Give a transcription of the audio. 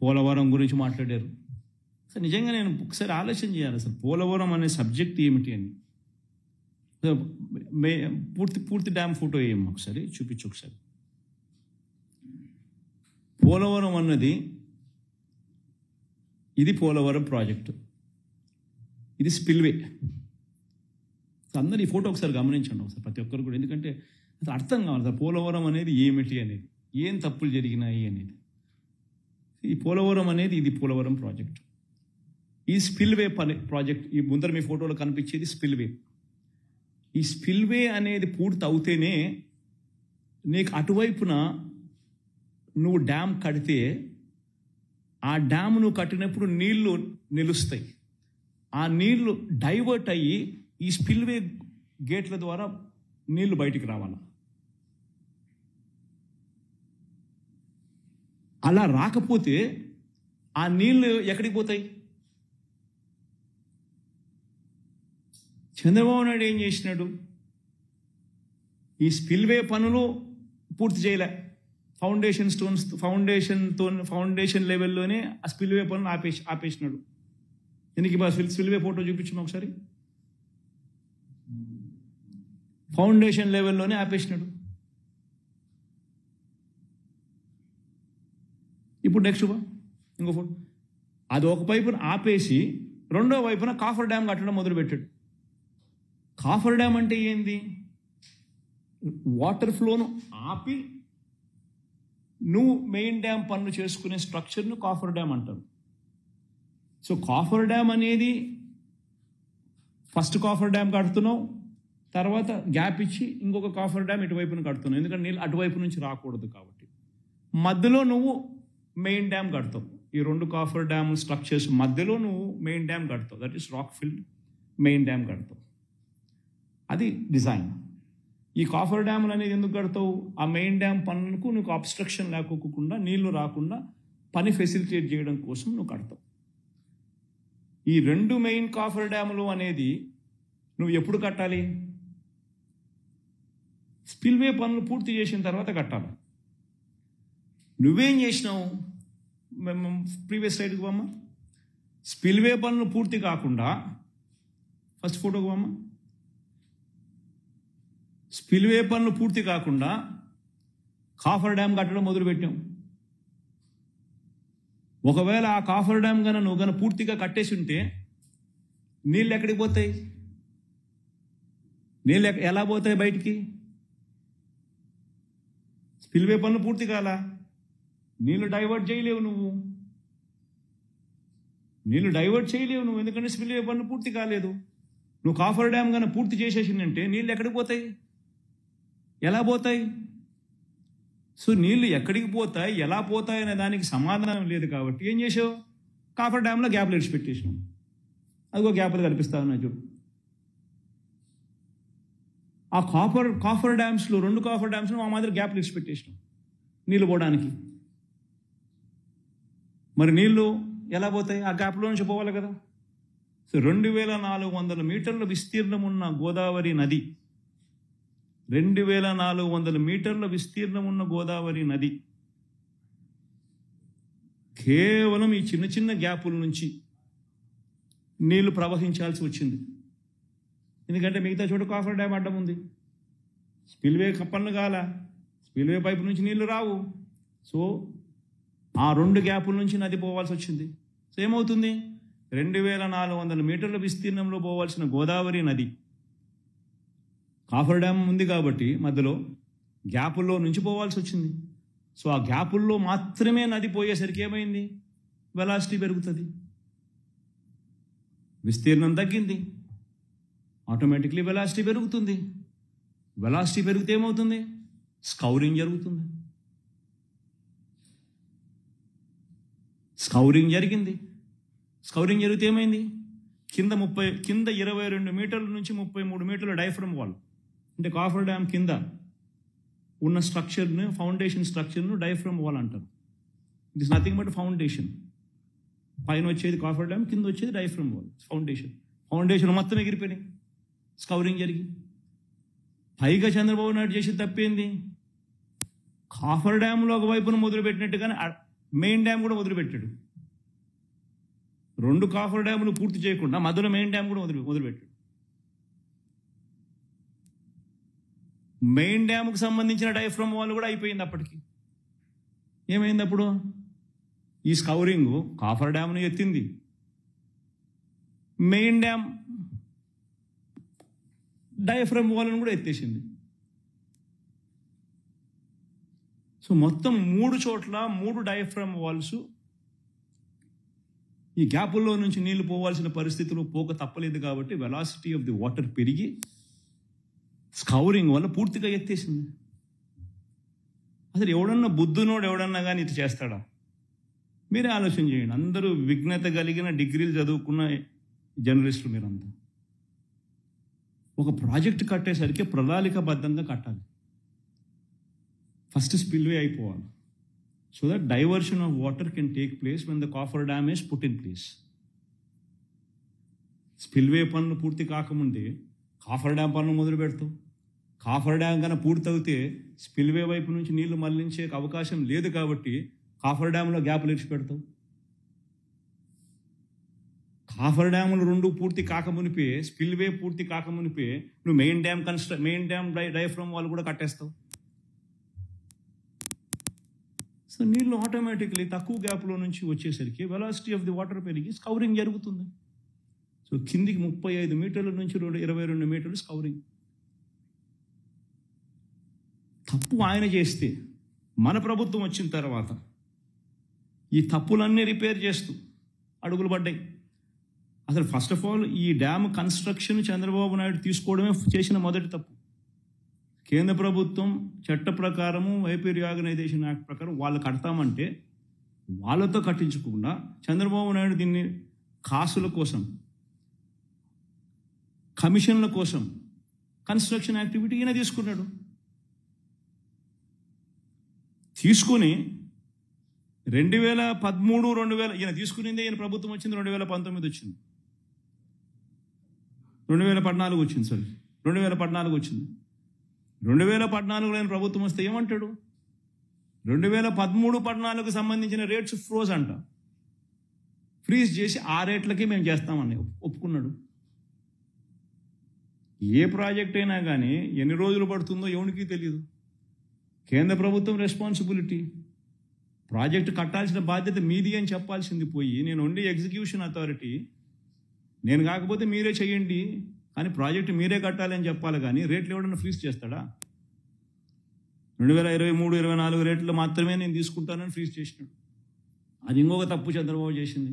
పోలవరం గురించి మాట్లాడారు. అసలు నిజంగా నేను ఒకసారి ఆలోచన చేయాలి, అసలు పోలవరం అనే సబ్జెక్ట్ ఏమిటి అని. పూర్తి డ్యామ్ ఫోటో వేయమ్మా, ఒకసారి చూపించు. ఒకసారి పోలవరం అన్నది, ఇది పోలవరం ప్రాజెక్టు, ఇది స్పిల్వే. అందరు ఈ ఫోటో ఒకసారి గమనించండి ఒకసారి, ప్రతి ఒక్కరు కూడా. ఎందుకంటే అసలు అర్థం కావాలి సార్ పోలవరం అనేది ఏమిటి అనేది, ఏం తప్పులు జరిగినాయి అనేది. ఈ పోలవరం అనేది, ఇది పోలవరం ప్రాజెక్టు. ఈ స్పిల్వే ప్రాజెక్ట్, ఈ ముందర మీ ఫోటోలో కనిపించేది స్పిల్వే. ఈ స్పిల్వే అనేది పూర్తి అవుతేనే నీకు అటువైపున నువ్వు డ్యామ్ కడితే ఆ డ్యామ్ నువ్వు కట్టినప్పుడు నీళ్లు నిలుస్తాయి. ఆ నీళ్లు డైవర్ట్ అయ్యి ఈ స్పిల్వే గేట్ల ద్వారా నీళ్లు బయటికి రావాలి. అలా రాకపోతే ఆ నీళ్లు ఎక్కడికి పోతాయి? చంద్రబాబు నాయుడు ఏం చేసినాడు? ఈ స్పిల్వే పనులు పూర్తి చేయలే. ఫౌండేషన్ లెవెల్లోనే ఆ స్పిల్వే పనులు ఆపేసినాడు. దీనికి స్పిల్వే ఫోటో చూపించిన ఒకసారి. ఫౌండేషన్ లెవెల్లోనే ఆపేసినాడు. ఇప్పుడు నెక్స్ట్ ఇంకో ఫోటో. అది ఒక వైపున ఆపేసి రెండో వైపున కాఫర్ డ్యామ్ కట్టడం మొదలుపెట్టాడు. కాఫర్ డ్యామ్ అంటే ఏంది? వాటర్ ఫ్లోను ఆపి నువ్వు మెయిన్ డ్యామ్ పనులు చేసుకునే స్ట్రక్చర్ను కాఫర్ డ్యామ్ అంటారు. సో కాఫర్ డ్యామ్ అనేది ఫస్ట్ కాఫర్ డ్యామ్ కడుతున్నావు, తర్వాత గ్యాప్ ఇచ్చి ఇంకొక కాఫర్ డ్యామ్ ఇటువైపున కడుతున్నావు. ఎందుకంటే నీళ్ళు అటువైపు నుంచి రాకూడదు కాబట్టి. మధ్యలో నువ్వు మెయిన్ డ్యామ్ కడతావు. ఈ రెండు కాఫర్ డ్యామ్ స్ట్రక్చర్స్ మధ్యలో నువ్వు మెయిన్ డ్యామ్ కడతావు. That is rock filled main dam కడతావు. అది డిజైన్. ఈ కాఫర్ డ్యాములు అనేది ఎందుకు కడతావు? ఆ మెయిన్ డ్యామ్ పనులకు నువ్వు అబ్స్ట్రక్షన్ లేకోకుండా, నీళ్లు రాకుండా పని ఫెసిలిటేట్ చేయడం కోసం నువ్వు కడతావు. ఈ రెండు మెయిన్ కాఫర్ డ్యాములు అనేది నువ్వు ఎప్పుడు కట్టాలి? స్పిల్వే పనులు పూర్తి చేసిన తర్వాత కట్టాలి. నువ్వేం చేసినావు? ప్రీవియస్ స్లైడ్కి పోమ్మా. స్పిల్వే పనులు పూర్తి కాకుండా ఫస్ట్ ఫోటోకి పోమ్మా. స్పిల్వే పనులు పూర్తి కాకుండా కాఫర్ డ్యామ్ కట్టడం మొదలుపెట్టాం. ఒకవేళ ఆ కాఫర్ డ్యామ్ నువ్వు పూర్తిగా కట్టేసి ఉంటే నీళ్ళు ఎక్కడికి పోతాయి? నీళ్ళు ఎలా పోతాయి బయటికి? స్పిల్వే పనులు పూర్తి కాలా, నీళ్ళు డైవర్ట్ చేయలేవు నువ్వు. ఎందుకంటే స్పిల్వే పనులు పూర్తి కాలేదు. నువ్వు కాఫర్ డ్యామ్ పూర్తి చేసేసిందంటే నీళ్ళు ఎక్కడికి పోతాయి? ఎలా పోతాయి? సో నీళ్ళు ఎక్కడికి పోతాయి, ఎలా పోతాయి అనే దానికి సమాధానం లేదు. కాబట్టి ఏం చేసావు? కాఫర్ డ్యామ్లో గ్యాప్లు ఇడిచిపెట్టేసినావు. అదిగో గ్యాప్లు కనిపిస్తా ఉన్నాయి చూడు. ఆ కాఫర్ డ్యామ్స్లో, రెండు కాఫర్ డ్యామ్స్లో మా మాదిరి గ్యాప్లు ఇడిచిపెట్టేసినాం నీళ్ళు పోవడానికి. మరి నీళ్ళు ఎలా పోతాయి? ఆ గ్యాప్లో నుంచి పోవాలి కదా. సో 2400 మీటర్ల విస్తీర్ణం ఉన్న గోదావరి నది, 2400 మీటర్ల విస్తీర్ణం ఉన్న గోదావరి నది కేవలం ఈ చిన్న చిన్న గ్యాపుల నుంచి నీళ్లు ప్రవహించాల్సి వచ్చింది. ఎందుకంటే మిగతా చోట కాఫర్ డ్యామ్ అడ్డం ఉంది. స్పిల్వే పనులు కాల, స్పిల్వే పైపు నుంచి నీళ్లు రావు. సో ఆ రెండు గ్యాపుల నుంచి నది పోవాల్సి వచ్చింది. సో ఏమవుతుంది? 2400 మీటర్ల విస్తీర్ణంలో పోవాల్సిన గోదావరి నది కాఫర్ డ్యామ్ ఉంది కాబట్టి మధ్యలో గ్యాపుల్లో నుంచి పోవాల్సి వచ్చింది. సో ఆ గ్యాపుల్లో మాత్రమే నది పోయేసరికి ఏమైంది? వెలాసిటీ పెరుగుతుంది, విస్తీర్ణం తగ్గింది, ఆటోమేటిక్లీ వెలాసిటీ పెరుగుతుంది. వెలాసిటీ పెరిగితే ఏమవుతుంది? స్కౌరింగ్ జరుగుతుంది. స్కౌరింగ్ జరిగింది. స్కౌరింగ్ జరిగితే ఏమైంది? కింద 22 మీటర్ల నుంచి 33 మీటర్ల డైఫ్రమ్ వాల్, అంటే కాఫర్ డ్యామ్ కింద ఉన్న స్ట్రక్చర్ను, ఫౌండేషన్ స్ట్రక్చర్ను డైఫ్రమ్ వాల్ అంటారు. It is nothing but foundation. పైన వచ్చేది కాఫర్ డ్యామ్, కింద వచ్చేది డైఫ్రమ్ వాల్, ఫౌండేషన్ మొత్తం ఎగిరిపోయినాయి స్కౌరింగ్ జరిగి. పైగా చంద్రబాబు నాయుడు చేసి తప్పేంది? కాఫర్ డ్యామ్లో ఒకవైపున మొదలుపెట్టినట్టుగానే మెయిన్ డ్యామ్ కూడా వదిలిపెట్టాడు. 2 కాఫర్ డ్యాములు పూర్తి చేయకుండా మధ్యలో మెయిన్ డ్యామ్ కూడా మొదలుపెట్టాడు. మెయిన్ డ్యామ్కు సంబంధించిన డయాఫ్రమ్ వాల్ కూడా అయిపోయింది. అప్పటికి ఏమైంది? అప్పుడు ఈ స్కౌరింగ్ కాఫర్ డ్యామ్ను ఎత్తింది, మెయిన్ డ్యామ్ డయాఫ్రమ్ వాల్ను కూడా ఎత్తేసింది. సో మొత్తం 3 చోట్ల 3 డయాఫ్రమ్ వాల్స్ ఈ గ్యాపుల్లో నుంచి నీళ్లు పోవాల్సిన పరిస్థితులు పోక తప్పలేదు. కాబట్టి వెలాసిటీ ఆఫ్ ది వాటర్ పెరిగి స్కౌరింగ్ వల్ల పూర్తిగా ఎత్తేసింది. అసలు ఎవడన్నా కానీ ఇది చేస్తాడా? మీరే ఆలోచన చేయండి. అందరూ విఘ్నత కలిగిన డిగ్రీలు చదువుకున్న జర్నలిస్టులు మీరంతా. ఒక ప్రాజెక్ట్ కట్టేసరికి ప్రణాళికాబద్ధంగా కట్టాలి. ఫస్ట్ స్పిల్వే అయిపోవాలి. So that diversion of water can take place when the coffer dam is put in place. Spillway పనులు పూర్తి కాకముందే కాఫర్ డ్యామ్ పనులు మొదలు పెడతాం. కాఫర్ డ్యామ్ కన్నా పూర్తయితే స్పిల్వే వైపు నుంచి నీళ్లు మళ్లించే అవకాశం లేదు. కాబట్టి కాఫర్ డ్యామ్లో గ్యాప్లు ఇచ్చి పెడతాం. కాఫర్ డ్యాములు 2 పూర్తి కాకమునిపే, స్పిల్వే పూర్తి కాకమునిపే నువ్వు మెయిన్ డ్యామ్ డయాఫ్రమ్ వాల్ కూడా కట్టేస్తావు. సో నీళ్ళు ఆటోమేటిక్లీ తక్కువ గ్యాప్లో నుంచి వచ్చేసరికి వెలాసిటీ ఆఫ్ ది వాటర్ పెరిగి స్కౌరింగ్ జరుగుతుంది. సో కిందికి 35 మీటర్ల నుంచి 22 మీటర్లు స్కౌరింగ్. తప్పు ఆయన చేస్తే మన ప్రభుత్వం వచ్చిన తర్వాత ఈ తప్పులన్నీ రిపేర్ చేస్తూ అడుగులు పడ్డాయి. అసలు ఫస్ట్ ఆఫ్ ఆల్ ఈ డ్యామ్ కన్స్ట్రక్షన్ చంద్రబాబు నాయుడు తీసుకోవడమే చేసిన మొదటి తప్పు. కేంద్ర ప్రభుత్వం చట్ట ప్రకారము వైపీ రీఆర్గనైజేషన్ యాక్ట్ ప్రకారం వాళ్ళు కడతామంటే వాళ్ళతో కట్టించకుండా చంద్రబాబు నాయుడు దీన్ని కాసుల కోసం, కమిషన్ల కోసం కన్స్ట్రక్షన్ యాక్టివిటీ ఈయన తీసుకున్నాడు. తీసుకుని 2013 ఈయన తీసుకునిందే, ఈయన ప్రభుత్వం వచ్చింది 2019 వచ్చింది, 2014 వచ్చింది. సారీ 2014 వచ్చింది. 2014లో ఆయన ప్రభుత్వం వస్తే ఏమంటాడు? 2013-14కు సంబంధించిన రేట్స్ ఫ్రోజ్ అంట. ఫ్రీజ్ చేసి ఆ రేట్లకి మేము చేస్తామని ఒప్పుకున్నాడు. ఏ ప్రాజెక్ట్ అయినా కానీ ఎన్ని రోజులు పడుతుందో ఎవరికి తెలియదు. కేంద్ర ప్రభుత్వం రెస్పాన్సిబిలిటీ, ప్రాజెక్టు కట్టాల్సిన బాధ్యత మీది అని చెప్పాల్సింది పోయి నేను ఓన్లీ ఎగ్జిక్యూషన్ అథారిటీ, నేను కాకపోతే మీరే చేయండి కానీ ప్రాజెక్టు మీరే కట్టాలి అని చెప్పాలి. కానీ రేట్లు ఎవడన్నా ఫ్రీజ్ చేస్తాడా? 2023-24 రేట్లు మాత్రమే నేను తీసుకుంటానని ఫ్రీజ్ చేసినాడు. అది ఇంకొక తప్పు చంద్రబాబు చేసింది.